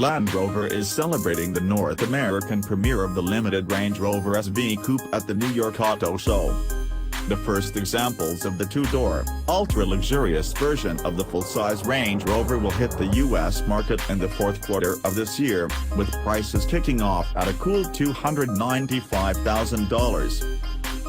Land Rover is celebrating the North American premiere of the limited Range Rover SV Coupe at the New York Auto Show. The first examples of the two-door, ultra-luxurious version of the full-size Range Rover will hit the U.S. market in the fourth quarter of this year, with prices kicking off at a cool $295,000.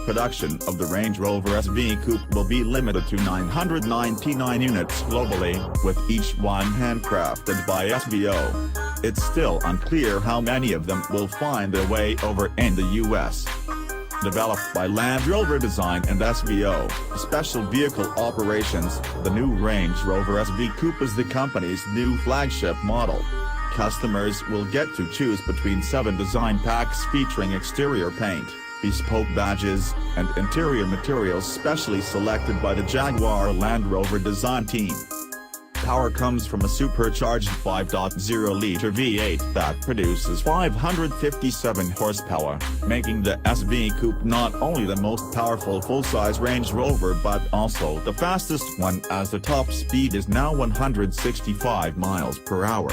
Production of the Range Rover SV Coupe will be limited to 999 units globally, with each one handcrafted by SVO. It's still unclear how many of them will find their way over in the U.S. Developed by Land Rover Design and SVO Special Vehicle Operations, the new Range Rover SV Coupe is the company's new flagship model. Customers will get to choose between 7 design packs featuring exterior paint, bespoke badges, and interior materials specially selected by the Jaguar Land Rover design team. Power comes from a supercharged 5.0-liter V8 that produces 557 horsepower, making the SV Coupe not only the most powerful full-size Range Rover but also the fastest one, as the top speed is now 165 miles per hour.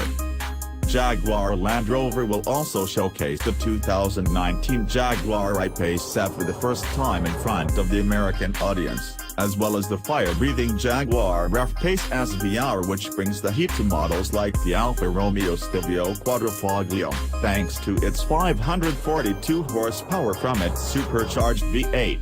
Jaguar Land Rover will also showcase the 2019 Jaguar I-Pace for the first time in front of the American audience, as well as the fire-breathing Jaguar F-Pace SVR, which brings the heat to models like the Alfa Romeo Stelvio Quadrifoglio, thanks to its 542 horsepower from its supercharged V8.